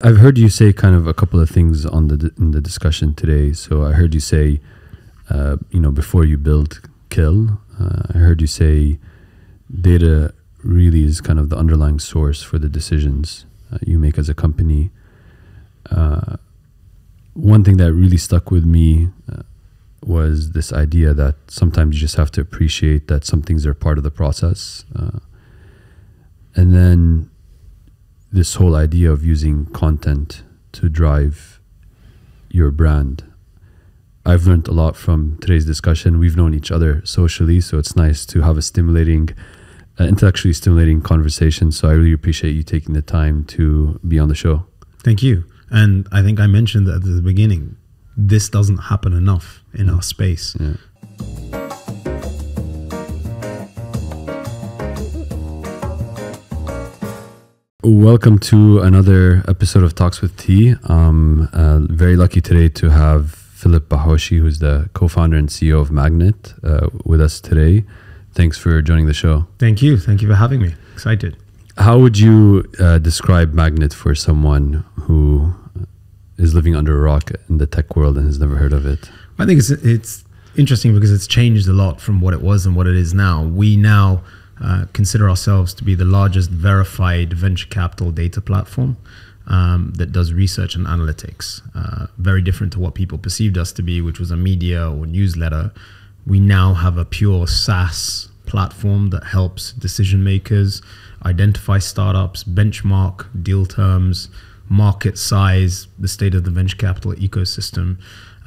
I've heard you say kind of a couple of things in the discussion today. So I heard you say, before you build, kill. I heard you say data really is kind of the underlying source for the decisions you make as a company. One thing that really stuck with me was this idea that sometimes you just have to appreciate that some things are part of the process. And then this whole idea of using content to drive your brand. I've learned a lot from today's discussion. We've known each other socially, so it's nice to have a intellectually stimulating conversation. So I really appreciate you taking the time to be on the show. Thank you. And I think I mentioned that at the beginning, this doesn't happen enough in our space. Yeah. Welcome to another episode of Talks with T. I'm very lucky today to have Philip Bahoshy, who's the co-founder and CEO of Magnitt, with us today. Thanks for joining the show. Thank you. Thank you for having me. Excited. How would you describe Magnitt for someone who is living under a rock in the tech world and has never heard of it? I think it's interesting because it's changed a lot from what it was and what it is now. We now consider ourselves to be the largest verified venture capital data platform that does research and analytics. Very different to what people perceived us to be, which was a media or newsletter. We now have a pure SaaS platform that helps decision makers identify startups, benchmark deal terms, market size, the state of the venture capital ecosystem.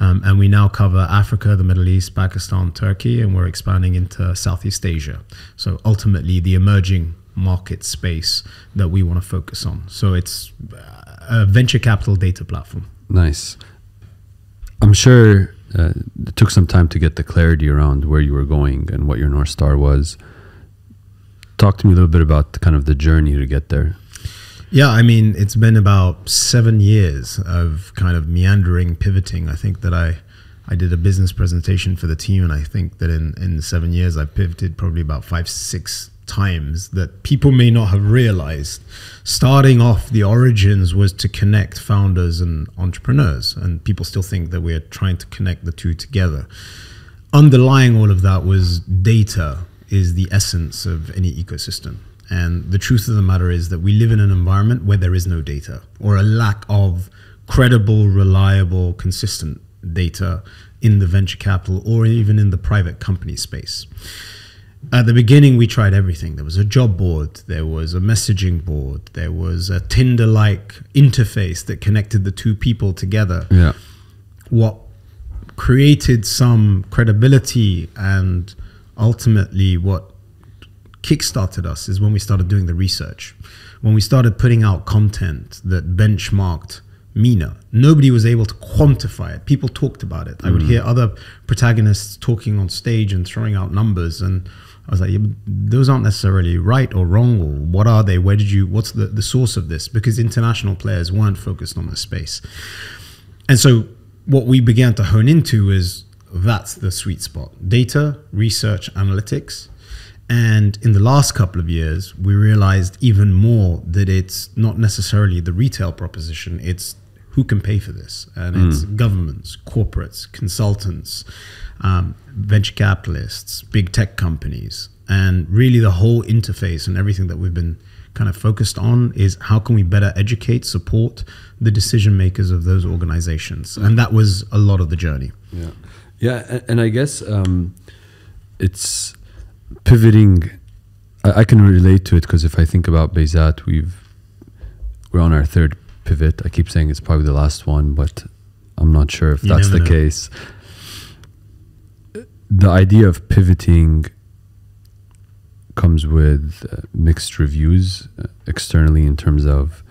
And we now cover Africa, the Middle East, Pakistan, Turkey, and we're expanding into Southeast Asia. So ultimately the emerging market space that we want to focus on. So it's a venture capital data platform. Nice. I'm sure it took some time to get the clarity around where you were going and what your North Star was. Talk to me a little bit about kind of the journey to get there. Yeah, I mean, it's been about 7 years of kind of meandering, pivoting. I think that I did a business presentation for the team, and I think that in 7 years, I pivoted probably about 5-6 times that people may not have realized. Starting off, the origins was to connect founders and entrepreneurs, and people still think that we're trying to connect the two together. Underlying all of that was data is the essence of any ecosystem. And the truth of the matter is that we live in an environment where there is no data, or a lack of credible, reliable, consistent data in the venture capital or even in the private company space. At the beginning, we tried everything. There was a job board, there was a messaging board, there was a Tinder-like interface that connected the two people together. Yeah. What created some credibility and ultimately what kickstarted us is when we started doing the research, when we started putting out content that benchmarked MENA. Nobody was able to quantify it. People talked about it. I would hear other protagonists talking on stage and throwing out numbers, and I was like, yeah, those aren't necessarily right or wrong, or what are they? What's the source of this? Because international players weren't focused on this space. And so what we began to hone into is that's the sweet spot: data, research, analytics. And in the last couple of years, we realized even more that it's not necessarily the retail proposition, it's who can pay for this. And it's governments, corporates, consultants, venture capitalists, big tech companies. And really the whole interface and everything that we've been kind of focused on is how can we better educate, support the decision makers of those organizations. And that was a lot of the journey. Yeah. Yeah. And I guess it's pivoting. I can relate to it because if I think about Bayzat, we're on our third pivot. I keep saying it's probably the last one, but I'm not sure if that's the case. The idea of pivoting comes with mixed reviews externally in terms of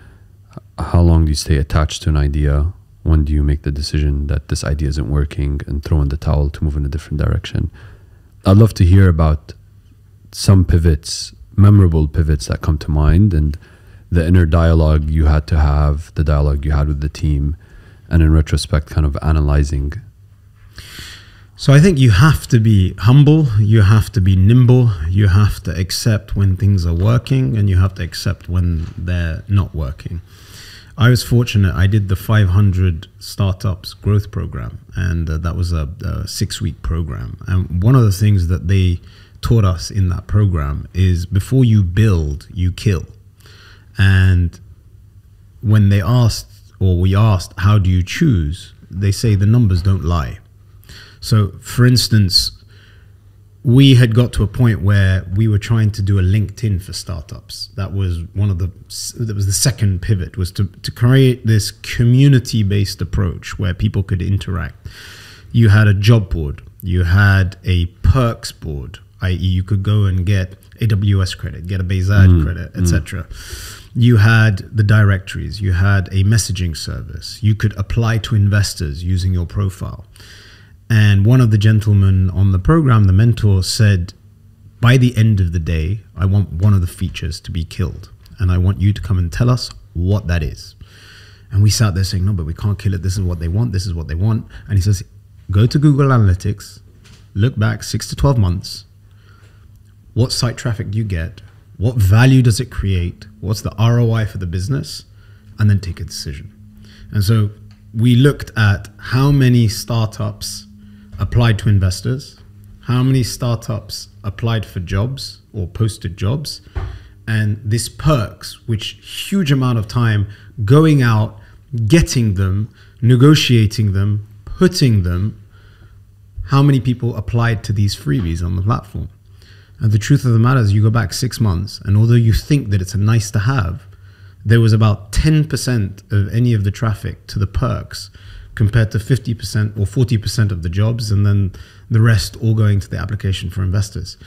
how long do you stay attached to an idea? When do you make the decision that this idea isn't working and throw in the towel to move in a different direction? I'd love to hear about some pivots, memorable pivots that come to mind, and the inner dialogue you had to have, the dialogue you had with the team, and in retrospect, kind of analyzing. So I think you have to be humble, you have to be nimble, you have to accept when things are working, and you have to accept when they're not working. I was fortunate. I did the 500 startups growth program, and that was a 6-week program. And one of the things that they taught us in that program is before you build, you kill. And when they asked, or we asked, how do you choose? They say the numbers don't lie. So for instance, we had got to a point where we were trying to do a LinkedIn for startups. That was the second pivot, was to create this community-based approach where people could interact. You had a job board, you had a perks board, i.e. you could go and get AWS credit, get a Bezad credit, etc. You had the directories, you had a messaging service, you could apply to investors using your profile. And one of the gentlemen on the program, the mentor, said, by the end of the day, I want one of the features to be killed. And I want you to come and tell us what that is. And we sat there saying, no, but we can't kill it. This is what they want. This is what they want. And he says, go to Google Analytics, look back 6 to 12 months. What site traffic do you get? What value does it create? What's the ROI for the business? And then take a decision. And so we looked at how many startups applied to investors, how many startups applied for jobs or posted jobs, and this perks, which huge amount of time going out, getting them, negotiating them, putting them, how many people applied to these freebies on the platform. And the truth of the matter is you go back 6 months, and although you think that it's a nice to have, there was about 10% of any of the traffic to the perks compared to 50% or 40% of the jobs, and then the rest all going to the application for investors.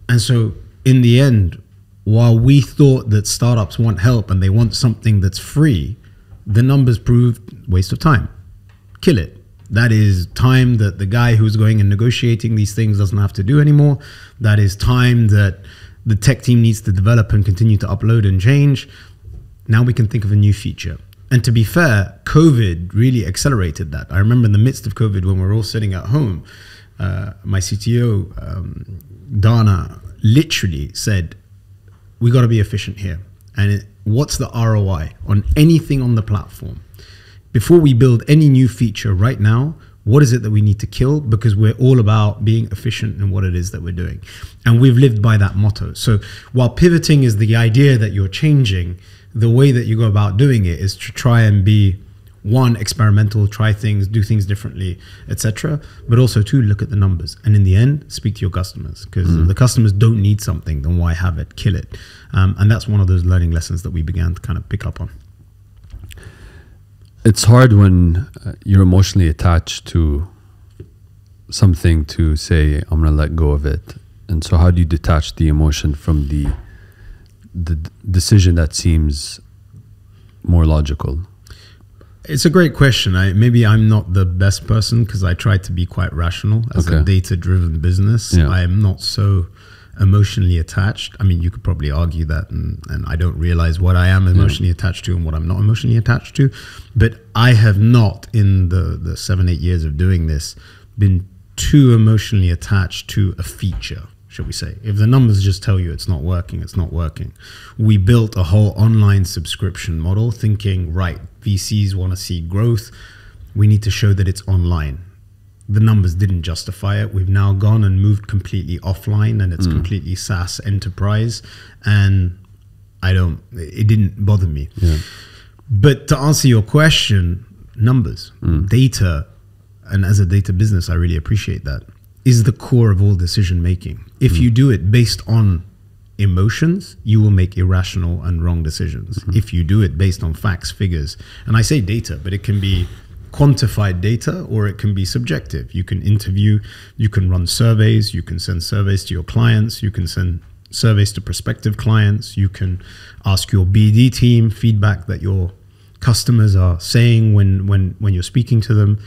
And so in the end, while we thought that startups want help and they want something that's free, the numbers proved waste of time. Kill it. That is time that the guy who's going and negotiating these things doesn't have to do anymore. That is time that the tech team needs to develop and continue to upload and change. Now we can think of a new feature. And to be fair, COVID really accelerated that. I remember in the midst of COVID, when we were all sitting at home, my CTO, Dana, literally said, we got to be efficient here. And what's the ROI on anything on the platform? Before we build any new feature right now, what is it that we need to kill? Because we're all about being efficient in what it is that we're doing. And we've lived by that motto. So while pivoting is the idea that you're changing, the way that you go about doing it is to try and be, one, experimental, try things, do things differently, etc. But also, two, look at the numbers. And in the end, speak to your customers. Because if the customers don't need something, then why have it? Kill it. And that's one of those learning lessons that we began to kind of pick up on. It's hard when you're emotionally attached to something to say, I'm going to let go of it. And so how do you detach the emotion from the decision that seems more logical? It's a great question. Maybe I'm not the best person because I try to be quite rational as a data-driven business. Yeah. I am not so emotionally attached. I mean, you could probably argue that, and I don't realize what I am emotionally attached to and what I'm not emotionally attached to. But I have not, in the 7-8 years of doing this, been too emotionally attached to a feature, shall we say. If the numbers just tell you it's not working, it's not working. We built a whole online subscription model thinking, right, VCs want to see growth. We need to show that it's online. The numbers didn't justify it. We've now gone and moved completely offline, and it's completely SaaS enterprise. And it didn't bother me. Yeah. But to answer your question, numbers, data, and as a data business, I really appreciate that, is the core of all decision making. If you do it based on emotions, you will make irrational and wrong decisions. If you do it based on facts, figures, and I say data, but it can be quantified data or it can be subjective. You can interview, you can run surveys, you can send surveys to your clients, you can send surveys to prospective clients, you can ask your BD team feedback that your customers are saying when you're speaking to them.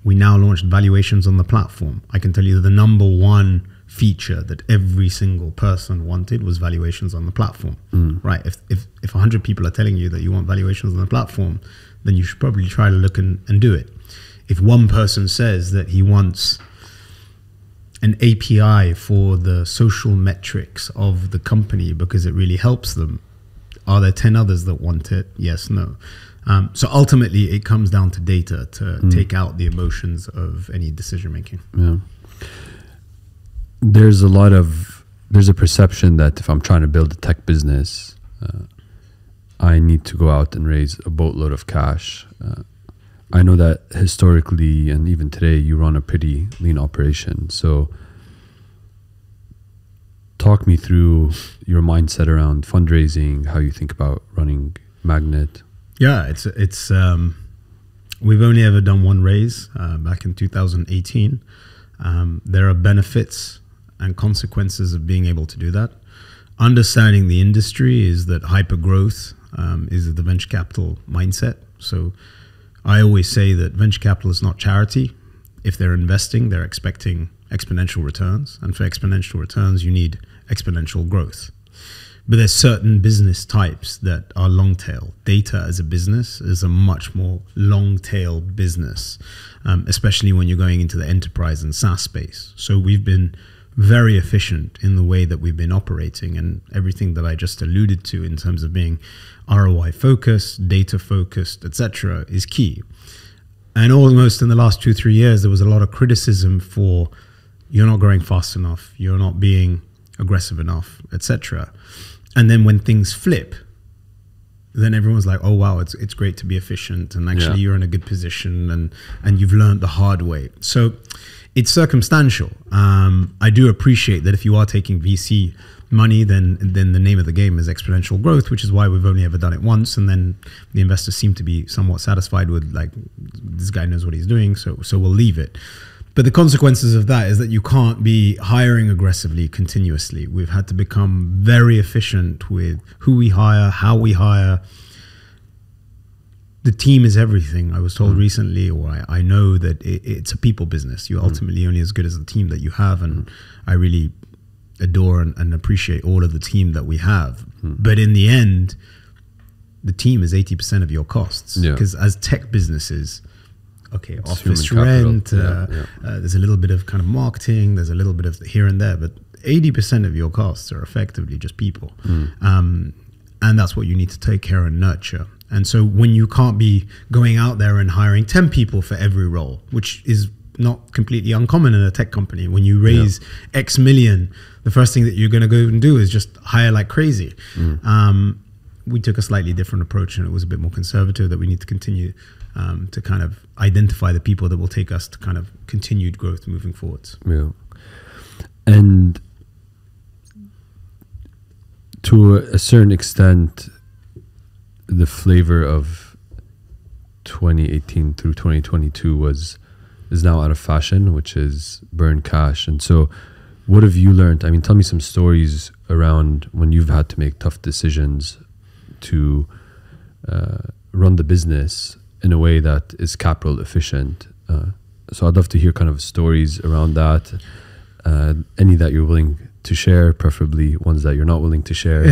We now launched valuations on the platform. I can tell you that the number one feature that every single person wanted was valuations on the platform. Right? If 100 people are telling you that you want valuations on the platform, then you should probably try to look and do it. If one person says that he wants an API for the social metrics of the company because it really helps them, Are there 10 others that want it? Yes, no. So ultimately, it comes down to data to take out the emotions of any decision making. Yeah. There's a perception that if I'm trying to build a tech business, I need to go out and raise a boatload of cash. I know that historically and even today, you run a pretty lean operation. So talk me through your mindset around fundraising, how you think about running Magnitt. Yeah, it's we've only ever done one raise back in 2018. There are benefits and consequences of being able to do that. Understanding the industry is that hyper growth is the venture capital mindset. So I always say that venture capital is not charity. If they're investing, they're expecting exponential returns. And for exponential returns, you need exponential growth. But there's certain business types that are long tail. Data as a business is a much more long tail business, especially when you're going into the enterprise and SaaS space. So we've been very efficient in the way that we've been operating, and everything that I just alluded to in terms of being ROI focused, data focused, etc., is key. And almost in the last 2-3 years, there was a lot of criticism for you're not growing fast enough, you're not being aggressive enough, etc. And then when things flip, then everyone's like, oh wow, it's great to be efficient, and actually you're in a good position, and you've learned the hard way. So it's circumstantial. I do appreciate that if you are taking VC money, then the name of the game is exponential growth, which is why we've only ever done it once. And then the investors seem to be somewhat satisfied with, like, this guy knows what he's doing, so we'll leave it. But the consequences of that is that you can't be hiring aggressively continuously. We've had to become very efficient with who we hire, how we hire. The team is everything. I was told recently, or I know that it's a people business. You're ultimately only as good as the team that you have. And I really adore and appreciate all of the team that we have. But in the end, the team is 80% of your costs. Because as tech businesses, okay, it's office rent, there's a little bit of kind of marketing, there's a little bit of here and there, but 80% of your costs are effectively just people. And that's what you need to take care and nurture. And so when you can't be going out there and hiring 10 people for every role, which is not completely uncommon in a tech company, when you raise X million, the first thing that you're going to go and do is just hire like crazy. We took a slightly different approach, and it was a bit more conservative, that we need to continue to kind of identify the people that will take us to kind of continued growth moving forwards. Yeah. And to a certain extent, the flavor of 2018 through 2022 is now out of fashion, which is burn cash. And so what have you learned? I mean, tell me some stories around when you've had to make tough decisions to run the business in a way that is capital efficient. So I'd love to hear kind of stories around that, any that you're willing to share, preferably ones that you're not willing to share.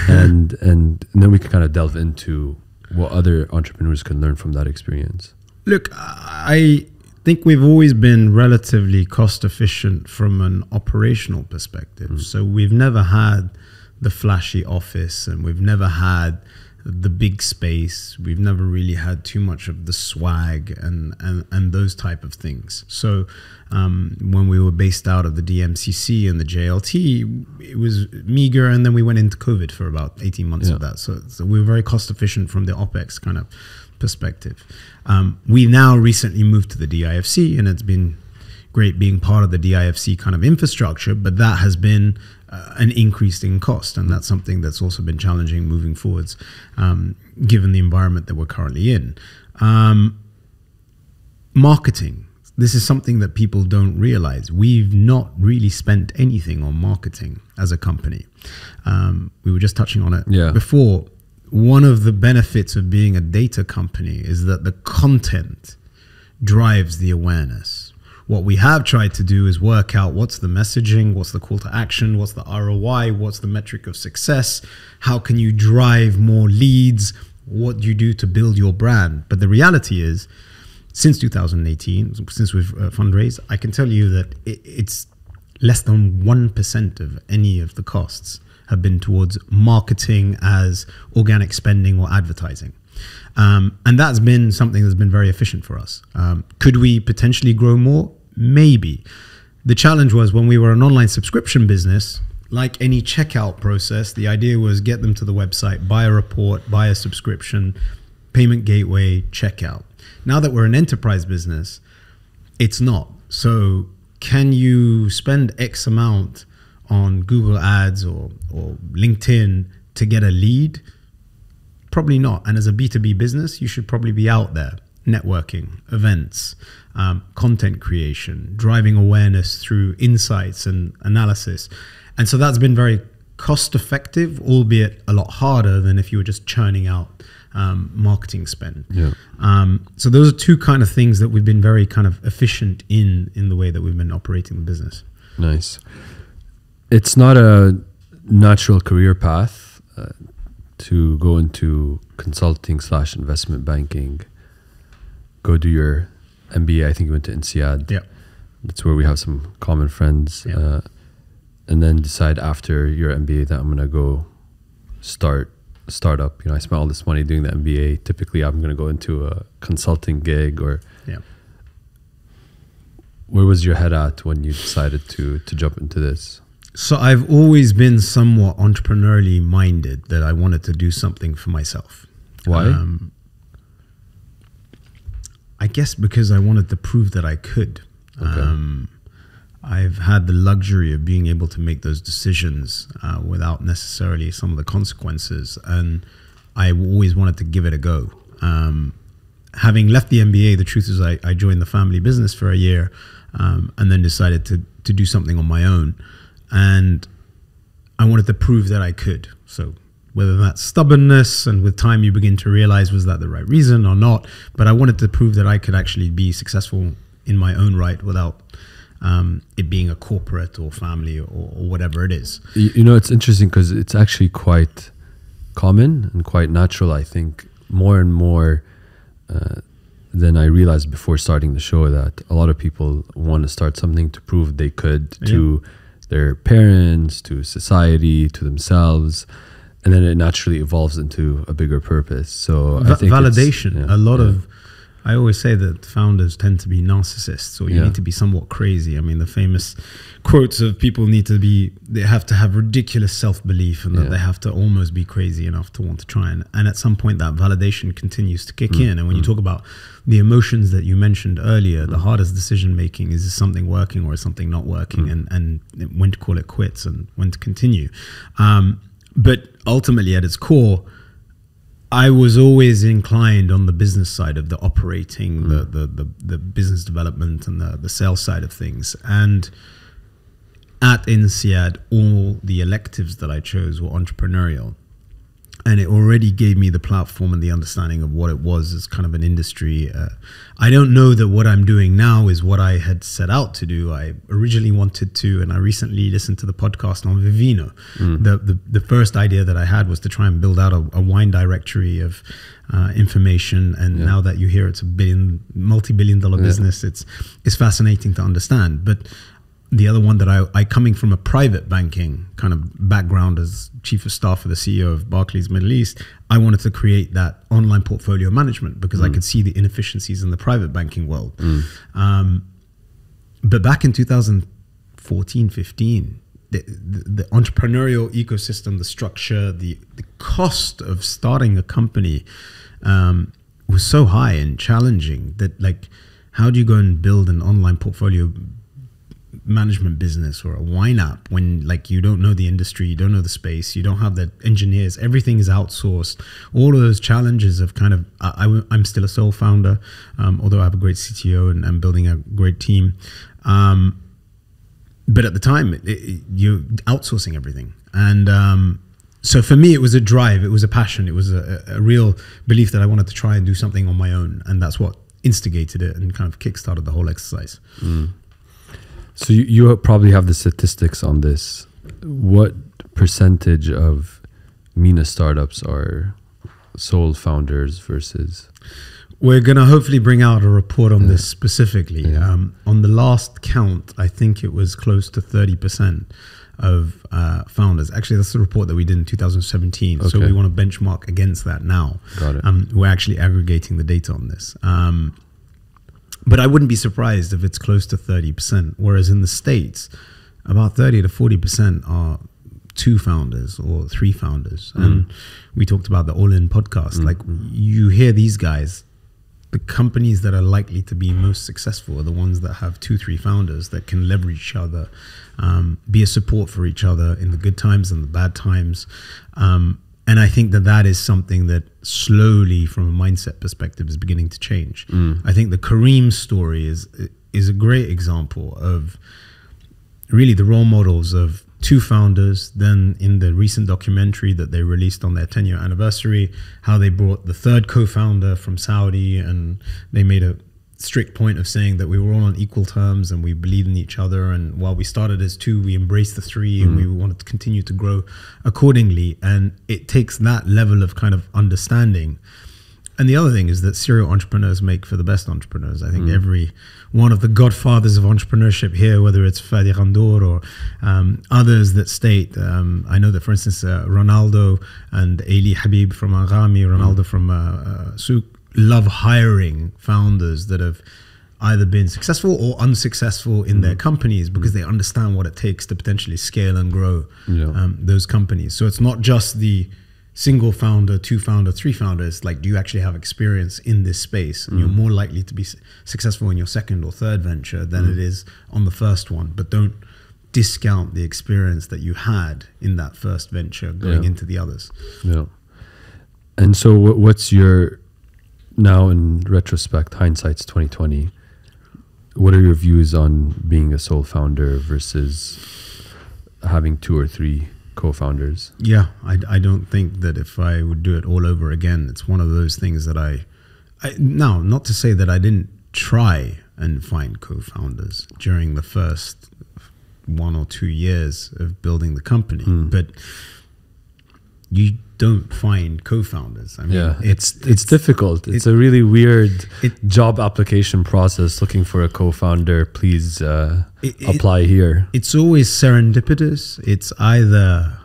and then we can kind of delve into what other entrepreneurs can learn from that experience. Look, I think we've always been relatively cost efficient from an operational perspective. So we've never had the flashy office, and we've never had the big space. We've never really had too much of the swag and those type of things. So when we were based out of the DMCC and the JLT, it was meager, and then we went into COVID for about 18 months of that. So we were very cost efficient from the OpEx kind of perspective. We now recently moved to the DIFC, and it's been great being part of the DIFC kind of infrastructure, but that has been an increase in cost, and that's something that's also been challenging moving forwards, given the environment that we're currently in. Marketing. This is something that people don't realize. We've not really spent anything on marketing as a company. We were just touching on it before. One of the benefits of being a data company is that the content drives the awareness. What we have tried to do is work out what's the messaging, what's the call to action, what's the ROI, what's the metric of success, how can you drive more leads, what do you do to build your brand. But the reality is, since 2018, since we've fundraised, I can tell you that it's less than 1% of any of the costs have been towards marketing as organic spending or advertising. And that's been something that's been very efficient for us. Could we potentially grow more? Maybe. The challenge was when we were an online subscription business, like any checkout process, the idea was get them to the website, buy a report, buy a subscription, payment gateway, checkout. Now that we're an enterprise business, it's not. So can you spend X amount on Google Ads or LinkedIn to get a lead? Probably not. And as a B2B business, you should probably be out there networking, events, content creation, driving awareness through insights and analysis. And so that's been very cost effective, albeit a lot harder than if you were just churning out marketing spend. Yeah. So those are two kind of things that we've been very kind of efficient in the way that we've been operating the business. Nice. It's not a natural career path to go into consulting / investment banking, go do your MBA. I think you went to INSEAD. Yeah. That's where we have some common friends. Yeah. And then decide after your MBA that I'm going to go start a startup. You know, I spent all this money doing the MBA. Typically, I'm going to go into a consulting gig or... Yeah. Where was your head at when you decided to jump into this? So I've always been somewhat entrepreneurially minded, that I wanted to do something for myself. Why? I guess because I wanted to prove that I could. Okay. I've had the luxury of being able to make those decisions without necessarily some of the consequences, and I always wanted to give it a go. Having left the MBA, the truth is I joined the family business for a year and then decided to do something on my own. And I wanted to prove that I could. So whether that's stubbornness, and with time you begin to realize, was that the right reason or not? But I wanted to prove that I could actually be successful in my own right without it being a corporate or family or whatever it is. You know, it's interesting because it's actually quite common and quite natural, I think, more and more than I realized before starting the show, that a lot of people want to start something to prove they could to their parents, to society, to themselves, and then it naturally evolves into a bigger purpose. So I think validation. I always say that founders tend to be narcissists, or you need to be somewhat crazy. I mean, the famous quotes of people they have to have ridiculous self-belief, and that they have to almost be crazy enough to want to try. And at some point that validation continues to kick in. And when you talk about the emotions that you mentioned earlier, the hardest decision making is something working or is something not working, and when to call it quits and when to continue. But ultimately at its core, I was always inclined on the business side of the operating, the business development and the sales side of things. And at INSEAD, all the electives that I chose were entrepreneurial. And it already gave me the platform and the understanding of what it was as kind of an industry. I don't know that what I'm doing now is what I had set out to do. I originally wanted to, and I recently listened to the podcast on Vivino. The first idea that I had was to try and build out a wine directory of information. And now that you hear it's a multi-billion-dollar business, it's fascinating to understand. But the other one that I coming from a private banking kind of background as chief of staff for the CEO of Barclays Middle East, I wanted to create that online portfolio management because I could see the inefficiencies in the private banking world. But back in 2014, 15, the entrepreneurial ecosystem, the structure, the cost of starting a company was so high and challenging that, like, how do you go and build an online portfolio management business or a wine app when, like, you don't know the industry, you don't know the space, you don't have the engineers, everything is outsourced. All of those challenges of kind of, I'm still a sole founder, although I have a great CTO and I'm building a great team. But at the time, you're outsourcing everything. And so for me, it was a drive, it was a passion, it was a real belief that I wanted to try and do something on my own. And that's what instigated it and kind of kickstarted the whole exercise. So you probably have the statistics on this. What percentage of MENA startups are sole founders versus? We're going to hopefully bring out a report on this specifically. On the last count, I think it was close to 30%. of founders. Actually, that's the report that we did in 2017. So Okay. we want to benchmark against that now. Got it. We're actually aggregating the data on this. But I wouldn't be surprised if it's close to 30%, whereas in the States, about 30 to 40% are 2 founders or 3 founders. And we talked about the All In podcast. Like, you hear these guys, the companies that are likely to be most successful are the ones that have 2, 3 founders that can leverage each other, be a support for each other in the good times and the bad times. And I think that is something that slowly, from a mindset perspective, is beginning to change. I think the Kareem story is a great example of really the role models of 2 founders. Then in the recent documentary that they released on their 10-year anniversary, how they brought the 3rd co-founder from Saudi, and they made a strict point of saying that we were all on equal terms and we believed in each other, and while we started as 2, we embraced the 3, and we wanted to continue to grow accordingly. And it takes that level of kind of understanding. And the other thing is that serial entrepreneurs make for the best entrepreneurs. I think every one of the godfathers of entrepreneurship here, whether it's Fadi Ghandour or others that state, I know that, for instance, Ronaldo and Ali Habib from Aghami, Ronaldo from Souk, love hiring founders that have either been successful or unsuccessful in their companies, because they understand what it takes to potentially scale and grow those companies. So it's not just the single founder, 2 founder, 3 founders. Like, do you actually have experience in this space? And you're more likely to be successful in your 2nd or 3rd venture than it is on the 1st one. But don't discount the experience that you had in that 1st venture going into the others. Yeah. And so what's your, now in retrospect, hindsight's 2020, what are your views on being a sole founder versus having 2 or 3 co-founders? Yeah, I don't think that if I would do it all over again, it's one of those things that I now, not to say that I didn't try and find co-founders during the first 1 or 2 years of building the company, but you don't find co-founders. I mean, it's difficult. It's a really weird job application process, looking for a co-founder. Please apply here. It's always serendipitous. It's either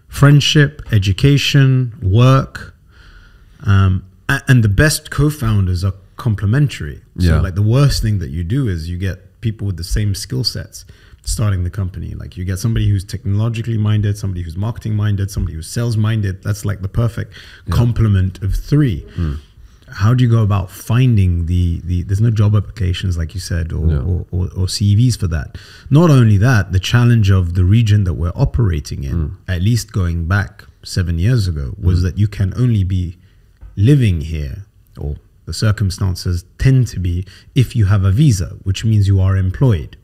friendship, education, work, and the best co-founders are complementary. So like, the worst thing that you do is you get people with the same skill sets starting the company. Like, you get somebody who's technologically minded, somebody who's marketing minded, somebody who's sales minded. That's like the perfect complement of 3. How do you go about finding the there's no job applications, like you said, or CVs for that. Not only that, the challenge of the region that we're operating in, at least going back 7 years ago, was that you can only be living here, or the circumstances tend to be, if you have a visa, which means you are employed.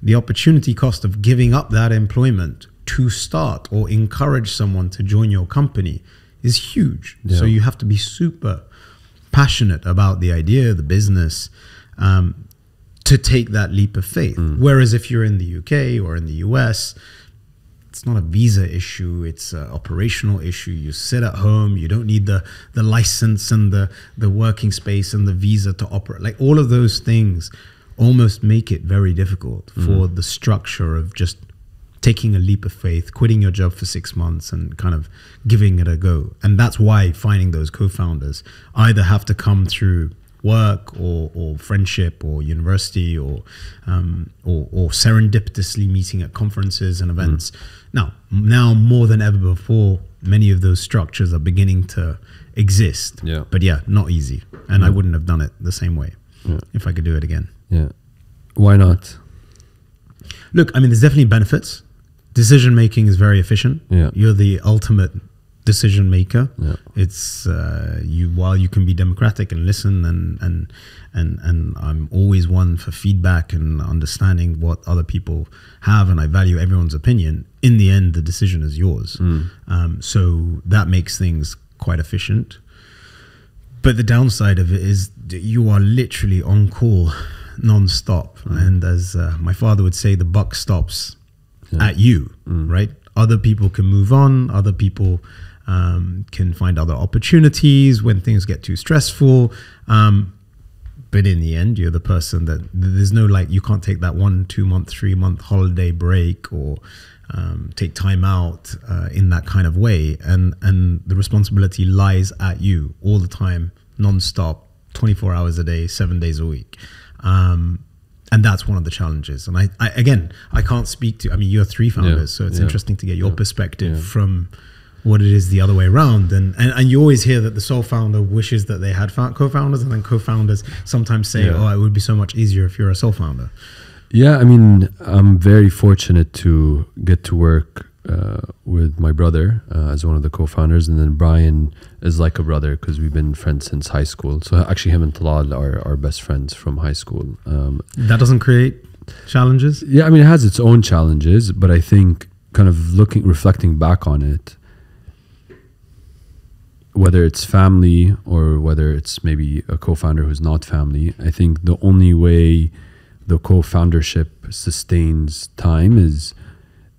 The opportunity cost of giving up that employment to start or encourage someone to join your company is huge. So you have to be super passionate about the idea, the business, to take that leap of faith. Whereas if you're in the UK or in the US, it's not a visa issue, it's an operational issue. You sit at home, you don't need the license and the working space and the visa to operate. Like, all of those things almost make it very difficult for the structure of just taking a leap of faith, quitting your job for 6 months and kind of giving it a go. And that's why finding those co-founders either have to come through work or friendship or university or serendipitously meeting at conferences and events. Now more than ever before, many of those structures are beginning to exist. But not easy. And I wouldn't have done it the same way if I could do it again. Why not? Look, I mean, there's definitely benefits. Decision making is very efficient. You're the ultimate decision maker. It's while you can be democratic and listen and I'm always one for feedback and understanding what other people have, and I value everyone's opinion. In the end, the decision is yours. So that makes things quite efficient. But the downside of it is that you are literally on call non-stop. And as my father would say, the buck stops at you, right? Other people can move on. Other people can find other opportunities when things get too stressful. But in the end, you're the person that there's no, like, you can't take that 1, 2 month, 3 month holiday break or take time out in that kind of way, and the responsibility lies at you all the time, non-stop, 24 hours a day, 7 days a week. And that's one of the challenges. And I can't speak to, I mean, you're three founders, so it's interesting to get your perspective from what it is the other way around. And you always hear that the sole founder wishes that they had co-founders, and then co-founders sometimes say, oh, it would be so much easier if you're a sole founder. Yeah, I mean, I'm very fortunate to get to work with my brother as one of the co-founders, and then Brian is like a brother because we've been friends since high school. So actually him and Talal are best friends from high school. That doesn't create challenges? Yeah, I mean, it has its own challenges, but I think kind of reflecting back on it, whether it's family or whether it's maybe a co-founder who's not family, I think the only way the co-foundership sustains time is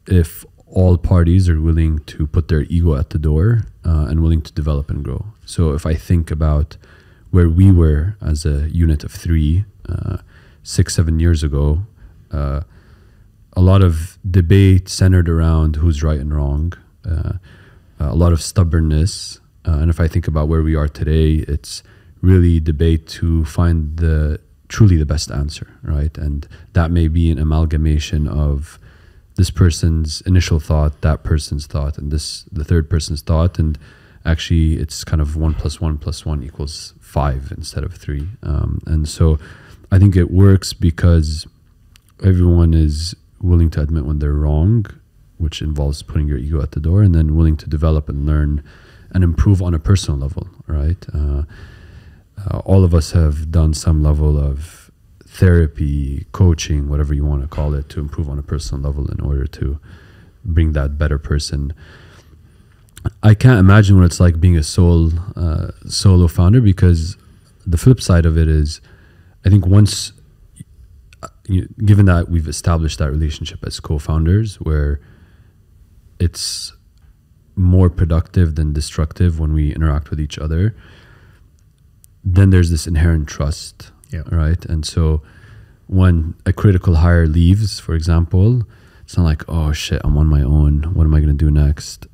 if all parties are willing to put their ego at the door and willing to develop and grow. So if I think about where we were as a unit of three, 6-7 years ago, a lot of debate centered around who's right and wrong, a lot of stubbornness. And if I think about where we are today, it's really debate to find truly the best answer, right? And that may be an amalgamation of this person's initial thought, that person's thought, and the third person's thought. And actually, it's kind of 1 + 1 + 1 = 5 instead of 3. And so I think it works because everyone is willing to admit when they're wrong, which involves putting your ego at the door, and then willing to develop and learn and improve on a personal level, right? All of us have done some level of therapy, coaching, whatever you want to call it, to improve on a personal level in order to bring that better person. I can't imagine what it's like being a solo founder, because the flip side of it is, I think once, given that we've established that relationship as co-founders, where it's more productive than destructive when we interact with each other, then there's this inherent trust, right? And so when a critical hire leaves, for example, it's not like, oh shit, I'm on my own, what am I going to do next?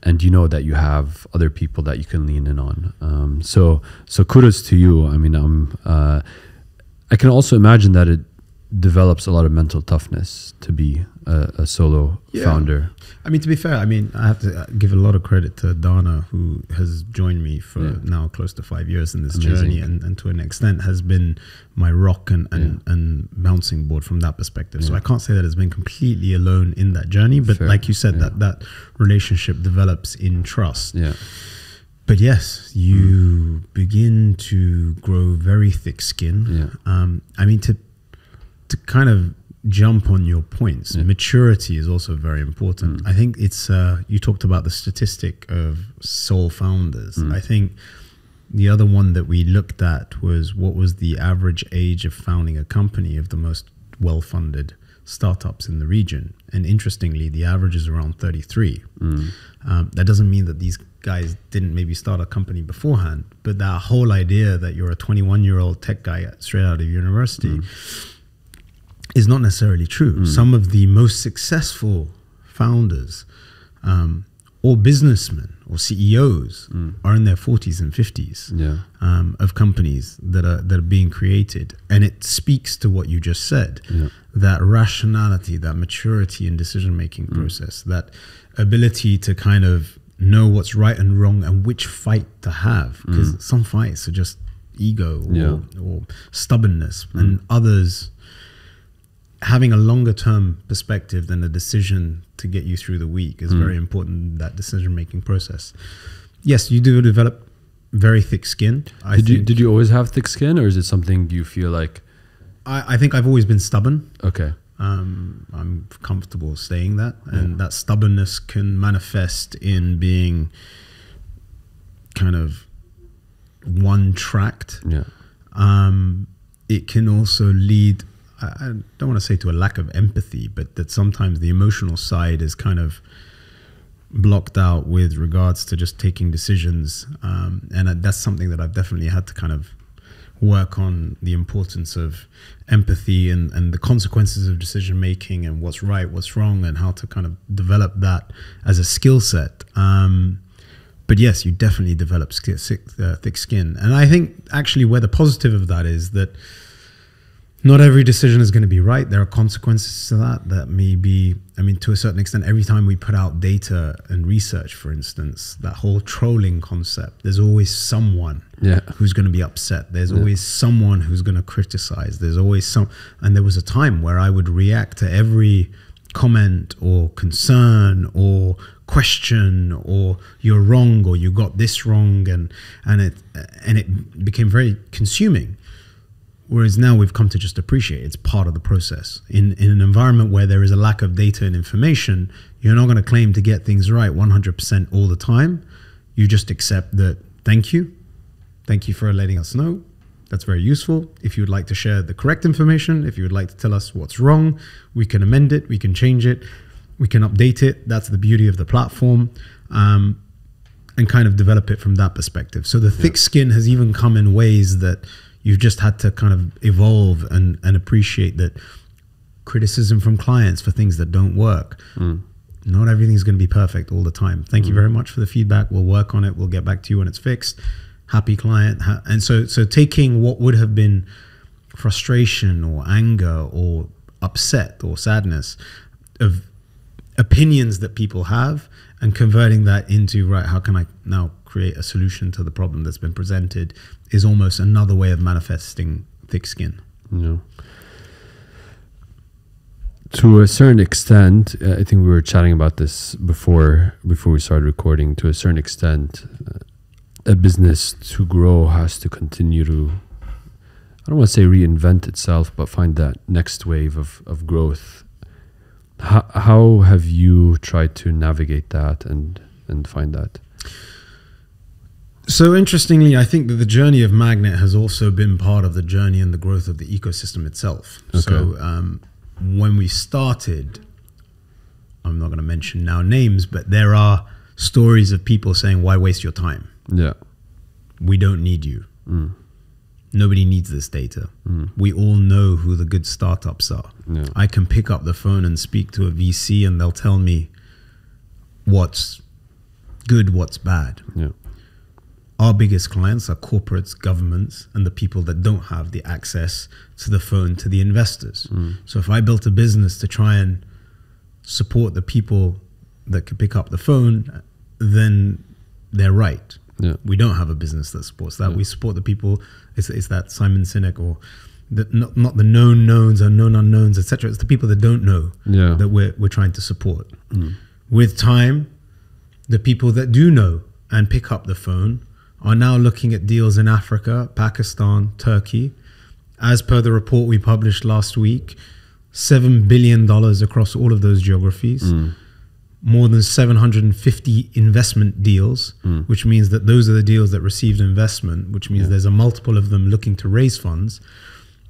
And you know that you have other people that you can lean in on. So kudos to you. I mean, I can also imagine that it develops a lot of mental toughness to be a solo founder. I mean, to be fair, I mean, I have to give a lot of credit to Dana, who has joined me for now close to 5 years in this journey, and to an extent has been my rock and bouncing board from that perspective. So I can't say that it's been completely alone in that journey, but like you said, that relationship develops in trust. But yes, you begin to grow very thick skin. I mean, to kind of jump on your points, maturity is also very important. I think it's you talked about the statistic of sole founders. I think the other one that we looked at was what was the average age of founding a company of the most well-funded startups in the region, and interestingly the average is around 33. That doesn't mean that these guys didn't maybe start a company beforehand, but that whole idea that you're a 21-year-old tech guy straight out of university is not necessarily true. Some of the most successful founders or businessmen or CEOs are in their 40s and 50s of companies that are being created. And it speaks to what you just said, that rationality, that maturity in decision-making process, that ability to kind of know what's right and wrong and which fight to have. Because some fights are just ego or stubbornness, and others having a longer term perspective than a decision to get you through the week is very important in that decision making process. Yes, you do develop very thick skin. Did you always have thick skin, or is it something you feel like? I think I've always been stubborn. Okay. I'm comfortable saying that, and that stubbornness can manifest in being kind of one-tracked. It can also lead, I don't want to say to a lack of empathy, but that sometimes the emotional side is kind of blocked out with regards to just taking decisions. And that's something that I've definitely had to kind of work on the importance of empathy and the consequences of decision making and what's right, what's wrong, and how to kind of develop that as a skill set. But yes, you definitely develop thick skin. And I think actually where the positive of that is that not every decision is going to be right. There are consequences to that may be, I mean, to a certain extent, every time we put out data and research, for instance, that whole trolling concept, there's always someone who's going to be upset. There's always someone who's going to criticize. There's always and there was a time where I would react to every comment or concern or question or you're wrong or you got this wrong, and it became very consuming. Whereas now we've come to just appreciate it's part of the process. In an environment where there is a lack of data and information, you're not going to claim to get things right 100% all the time. You just accept that, thank you for letting us know. That's very useful. If you would like to share the correct information, if you would like to tell us what's wrong, we can amend it, we can change it, we can update it. That's the beauty of the platform, and kind of develop it from that perspective. So the thick skin has even come in ways that you've just had to kind of evolve and appreciate that criticism from clients for things that don't work. Not everything's going to be perfect all the time. Thank you very much for the feedback. We'll work on it. We'll get back to you when it's fixed. Happy client. And so taking what would have been frustration or anger or upset or sadness of opinions that people have and converting that into, right, how can I now create a solution to the problem that's been presented, is almost another way of manifesting thick skin. Yeah. To a certain extent, I think we were chatting about this before we started recording. To a certain extent, a business to grow has to continue to, I don't want to say reinvent itself, but find that next wave of growth. How have you tried to navigate that and find that? So interestingly, I think that the journey of Magnitt has also been part of the journey and the growth of the ecosystem itself. Okay. So when we started, I'm not going to mention now names, but there are stories of people saying, why waste your time? Yeah. We don't need you. Nobody needs this data. We all know who the good startups are. Yeah. I can pick up the phone and speak to a VC and they'll tell me what's good, what's bad. Yeah. Our biggest clients are corporates, governments, and the people that don't have the access to the phone to the investors. So if I built a business to try and support the people that could pick up the phone, then they're right. Yeah. We don't have a business that supports that. Yeah. We support the people. It's that Simon Sinek, or not the known knowns or known unknowns, etc. It's the people that don't know that we're trying to support. With time, the people that do know and pick up the phone are now looking at deals in Africa, Pakistan, Turkey. As per the report we published last week, $7 billion across all of those geographies. More than 750 investment deals, which means that those are the deals that received investment, which means there's a multiple of them looking to raise funds.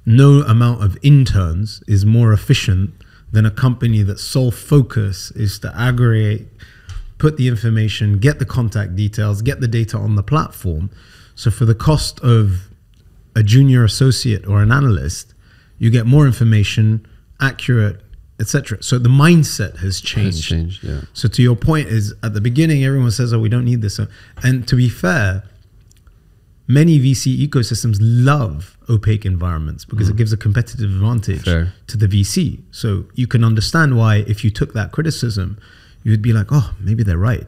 No amount of interns is more efficient than a company that's sole focus is to aggregate, put the information, get the contact details, get the data on the platform. So for the cost of a junior associate or an analyst, you get more information, accurate, etc. So the mindset has changed. So to your point is, at the beginning, everyone says, oh, we don't need this. And to be fair, many VC ecosystems love opaque environments because it gives a competitive advantage to the VC. So you can understand why, if you took that criticism, you would be like, oh, maybe they're right.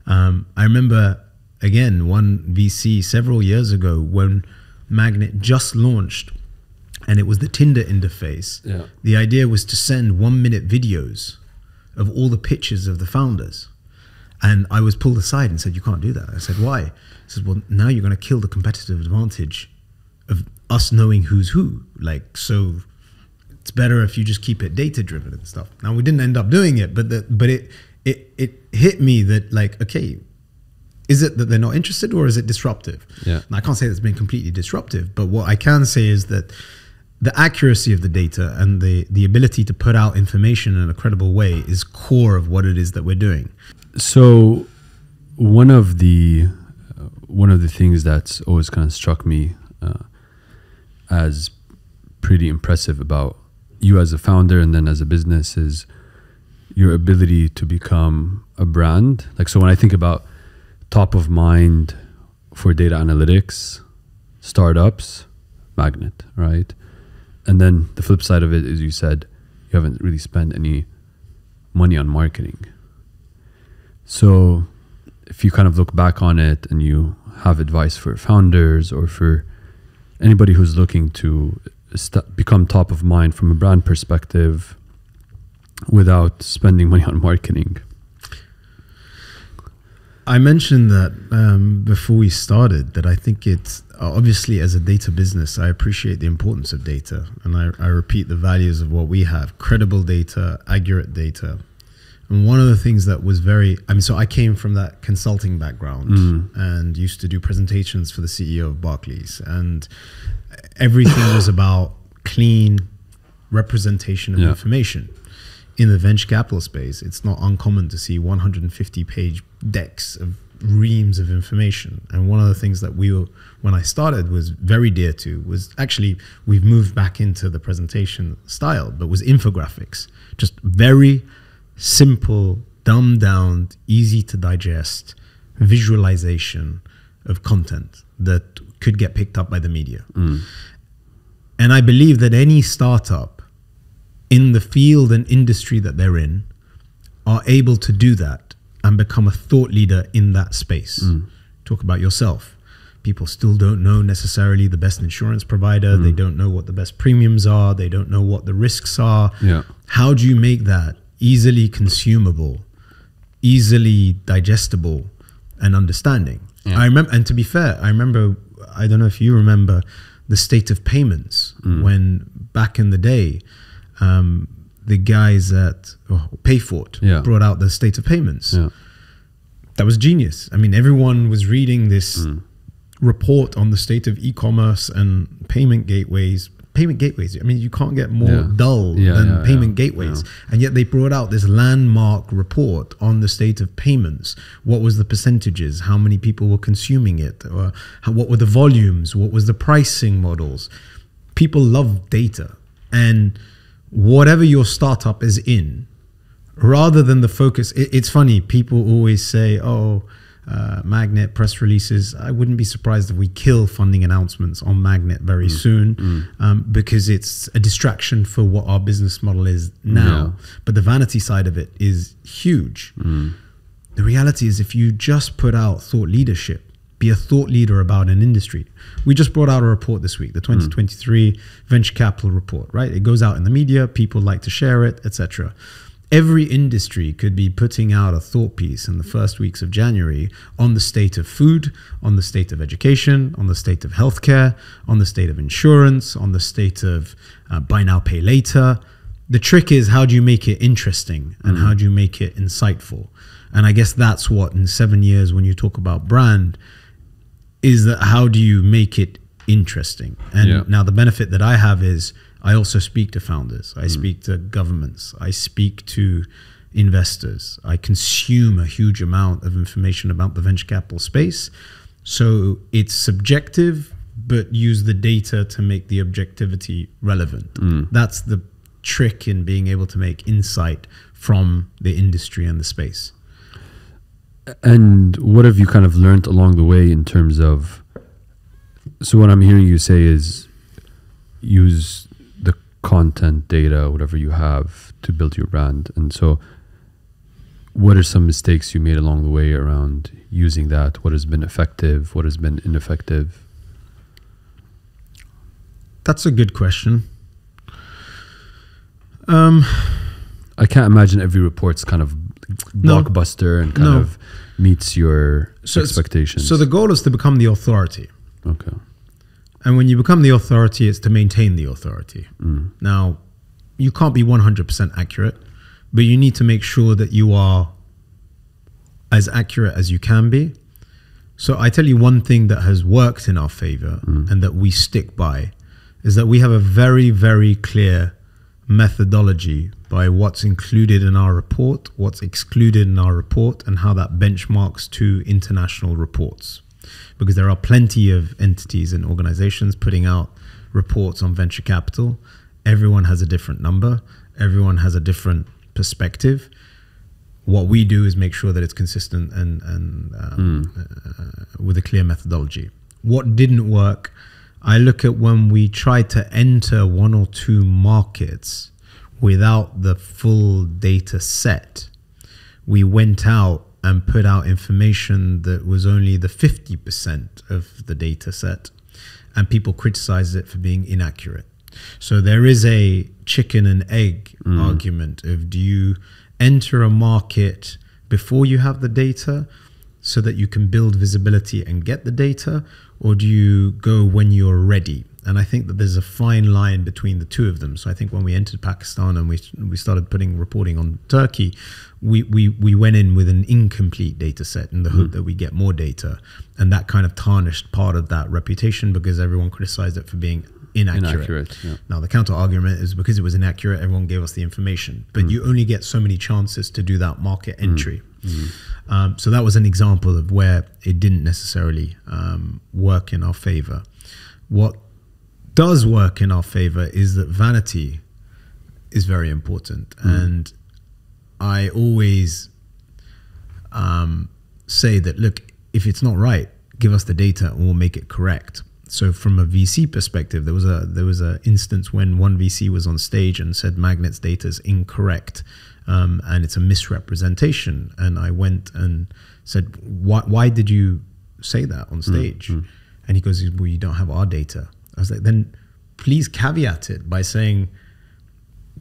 I remember, again, one VC several years ago when Magnitt just launched, and it was the Tinder interface. Yeah. The idea was to send 1-minute videos of all the pictures of the founders. And I was pulled aside and said, you can't do that. I said, why? He said, well, now you're going to kill the competitive advantage of us knowing who's who. Like, so it's better if you just keep it data driven and stuff. Now, we didn't end up doing it, but it hit me that, like, okay, is it that they're not interested, or is it disruptive? Yeah. And I can't say it's been completely disruptive, but what I can say is that the accuracy of the data and the ability to put out information in a credible way is core of what it is that we're doing. So one of the things that's always kind of struck me as pretty impressive about you as a founder and then as a business is your ability to become a brand. Like, so when I think about top of mind for data analytics, startups, Magnitt, right? And then the flip side of it is you said you haven't really spent any money on marketing. So if you kind of look back on it and you have advice for founders or for anybody who's looking to become top of mind from a brand perspective without spending money on marketing. I mentioned that before we started, that I think it's obviously, as a data business, I appreciate the importance of data, and I repeat the values of what we have: credible data, accurate data. And one of the things that was so I came from that consulting background and used to do presentations for the CEO of Barclays, and everything was about clean representation of information. In the venture capital space, it's not uncommon to see 150-page decks of reams of information. And one of the things that when I started, was very dear to was actually, we've moved back into the presentation style, but was infographics. Just very simple, dumbed down, easy to digest visualization of content that could get picked up by the media. And I believe that any startup in the field and industry that they're in are able to do that and become a thought leader in that space. Talk about yourself. People still don't know necessarily the best insurance provider. They don't know what the best premiums are. They don't know what the risks are. How do you make that easily consumable, easily digestible, and understanding? I remember, and to be fair, I don't know if you remember the state of payments when back in the day, the guys at Payfort brought out the state of payments. That was genius. I mean, everyone was reading this report on the state of e-commerce and payment gateways. I mean, you can't get more dull than payment gateways. And yet they brought out this landmark report on the state of payments. What was the percentages? How many people were consuming it? Or what were the volumes? What was the pricing models? People love data. And whatever your startup is in, rather than the focus, it's funny, people always say, Magnitt press releases. I wouldn't be surprised if we kill funding announcements on Magnitt very soon, because it's a distraction for what our business model is now. But the vanity side of it is huge. The reality is, if you just put out thought leadership, be a thought leader about an industry. We just brought out a report this week, the 2023 Venture Capital Report, right? It goes out in the media, people like to share it, etc. Every industry could be putting out a thought piece in the first weeks of January on the state of food, on the state of education, on the state of healthcare, on the state of insurance, on the state of buy now, pay later. The trick is, how do you make it interesting and how do you make it insightful? And I guess that's what, in 7 years, when you talk about brand, is that how do you make it interesting? And now the benefit that I have is I also speak to founders. I speak to governments. I speak to investors. I consume a huge amount of information about the venture capital space. So it's subjective, but use the data to make the objectivity relevant. That's the trick in being able to make insight from the industry and the space. And what have you kind of learned along the way in terms of, so what I'm hearing you say is use the content, data, whatever you have to build your brand. And so what are some mistakes you made along the way around using that? What has been effective? What has been ineffective? That's a good question. I can't imagine every report's kind of blockbuster and kind of meets your expectations. So the goal is to become the authority. Okay. And when you become the authority, it's to maintain the authority. Now, you can't be 100% accurate, but you need to make sure that you are as accurate as you can be. So I tell you one thing that has worked in our favor and that we stick by is that we have a very, very clear methodology by what's included in our report, what's excluded in our report, and how that benchmarks to international reports. because there are plenty of entities and organizations putting out reports on venture capital. Everyone has a different number. Everyone has a different perspective. What we do is make sure that it's consistent and with a clear methodology. What didn't work, I look at when we tried to enter one or two markets without the full data set. We went out and put out information that was only the 50% of the data set, and people criticized it for being inaccurate. So there is a chicken and egg argument of, do you enter a market before you have the data so that you can build visibility and get the data, or do you go when you're ready? And I think that there's a fine line between the two of them. So I think when we entered Pakistan and we started reporting on Turkey, we went in with an incomplete data set in the hope that we get more data. And that kind of tarnished part of that reputation because everyone criticized it for being inaccurate. Yeah. Now, the counter argument is because it was inaccurate, everyone gave us the information. But you only get so many chances to do that market entry. So that was an example of where it didn't necessarily work in our favor. What does work in our favor is that vanity is very important. And I always say that, look, if it's not right, give us the data and we'll make it correct. So from a VC perspective, there was a instance when one VC was on stage and said Magnitt's data is incorrect and it's a misrepresentation. And I went and said, why did you say that on stage? And he goes, well, you don't have our data. I was like, then please caveat it by saying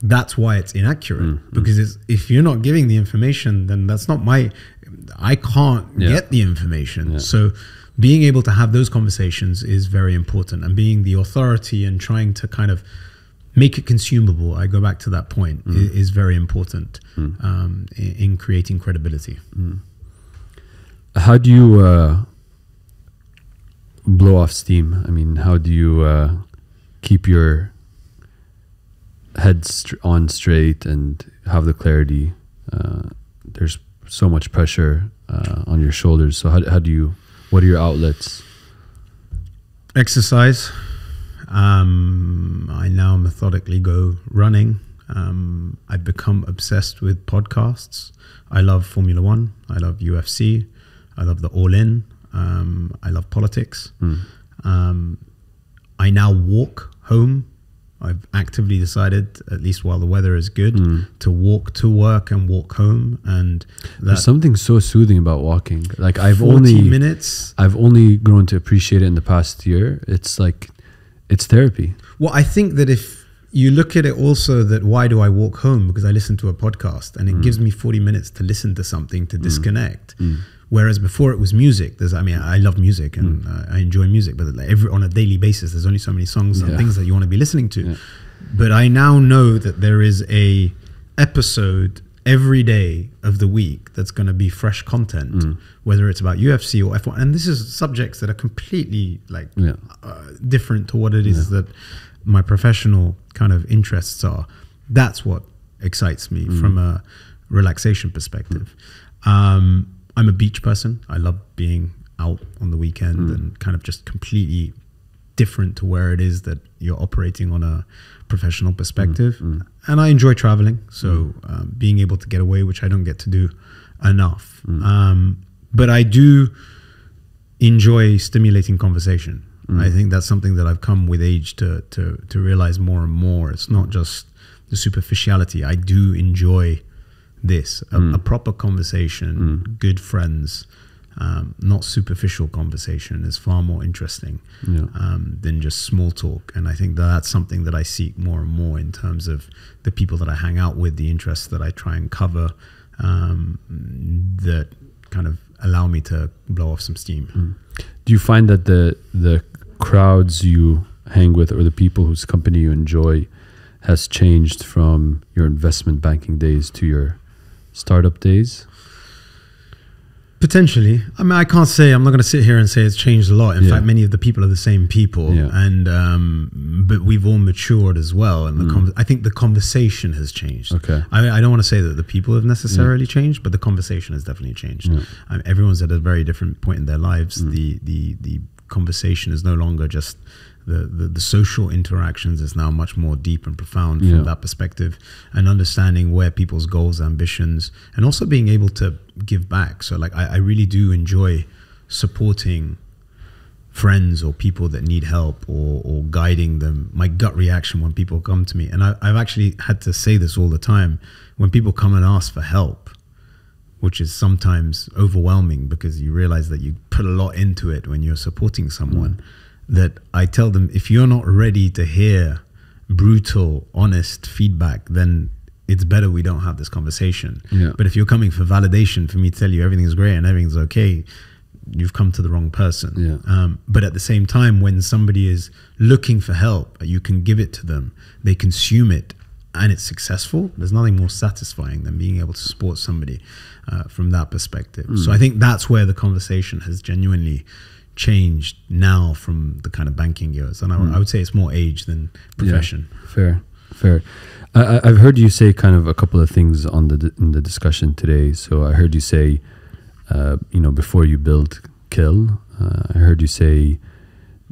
that's why it's inaccurate. Because if you're not giving the information, then that's not I can't get the information. So being able to have those conversations is very important, and being the authority and trying to kind of make it consumable, I go back to that point, is very important in creating credibility. How do you blow off steam? I mean, how do you keep your head on straight and have the clarity? There's so much pressure on your shoulders. So how do you, what are your outlets? Exercise. I now methodically go running. I've become obsessed with podcasts. I love Formula One. I love UFC. I love the All In. I love politics. I now walk home. I've actively decided, at least while the weather is good, to walk to work and walk home. And there's something so soothing about walking. Like I've 40 only minutes. I've only grown to appreciate it in the past year. It's like, it's therapy. Well, I think that if you look at it also, that why do I walk home? Because I listen to a podcast and it gives me 40 minutes to listen to something, to disconnect. Whereas before it was music. I love music and I enjoy music, but on a daily basis, there's only so many songs and things that you want to be listening to. But I now know that there is a episode every day of the week that's going to be fresh content, whether it's about UFC or F1. And this is subjects that are completely different to what it is that my professional kind of interests are. That's what excites me from a relaxation perspective. I'm a beach person. I love being out on the weekend and kind of just completely different to where it is that you're operating on a professional perspective. And I enjoy traveling. So being able to get away, which I don't get to do enough. But I do enjoy stimulating conversation. I think that's something that I've come with age to realize more and more. It's not just the superficiality. I do enjoy this, a proper conversation, good friends, not superficial conversation is far more interesting than just small talk. And I think that's something that I seek more and more in terms of the people that I hang out with, the interests that I try and cover, that kind of allow me to blow off some steam. Do you find that the crowds you hang with or the people whose company you enjoy has changed from your investment banking days to your startup days? Potentially. I mean, I can't say, I'm not going to sit here and say it's changed a lot. In fact, many of the people are the same people, and but we've all matured as well. And I think the conversation has changed. Okay. I don't want to say that the people have necessarily changed, but the conversation has definitely changed. Everyone's at a very different point in their lives. The conversation is no longer just the social interactions, is now much more deep and profound from that perspective, and understanding where people's goals, ambitions, and also being able to give back. So like I really do enjoy supporting friends or people that need help, or guiding them. My gut reaction when people come to me, and I've actually had to say this all the time, when people come and ask for help, which is sometimes overwhelming because you realize that you put a lot into it when you're supporting someone, that I tell them, if you're not ready to hear brutal, honest feedback, then it's better we don't have this conversation. But if you're coming for validation, for me to tell you everything's great and everything's okay, you've come to the wrong person. But at the same time, when somebody is looking for help, you can give it to them, they consume it, and it's successful. There's nothing more satisfying than being able to support somebody from that perspective. So I think that's where the conversation has genuinely changed now from the kind of banking years. And I would say it's more age than profession. Fair. I've heard you say kind of a couple of things in the discussion today. So I heard you say, before you build, kill. I heard you say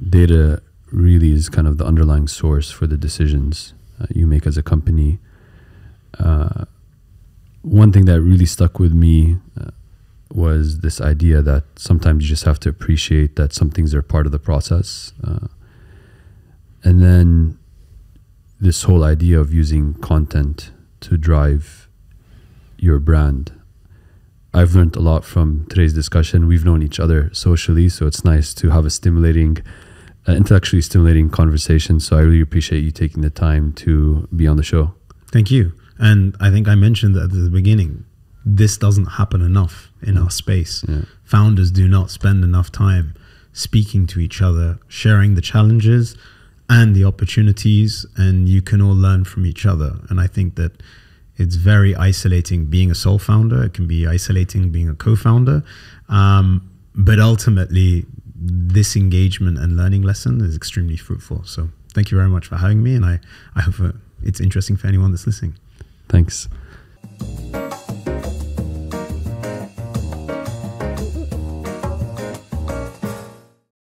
data really is kind of the underlying source for the decisions you make as a company. One thing that really stuck with me was this idea that sometimes you just have to appreciate that some things are part of the process. And then this whole idea of using content to drive your brand. I've learned a lot from today's discussion. We've known each other socially, so it's nice to have a intellectually stimulating conversation. So I really appreciate you taking the time to be on the show. Thank you. And I think I mentioned at the beginning, this doesn't happen enough in our space. Founders do not spend enough time speaking to each other, sharing the challenges and the opportunities, and you can all learn from each other. And I think that it's very isolating being a sole founder. It can be isolating being a co-founder. But ultimately, this engagement and learning lesson is extremely fruitful. So thank you very much for having me. And I hope it's interesting for anyone that's listening. Thanks.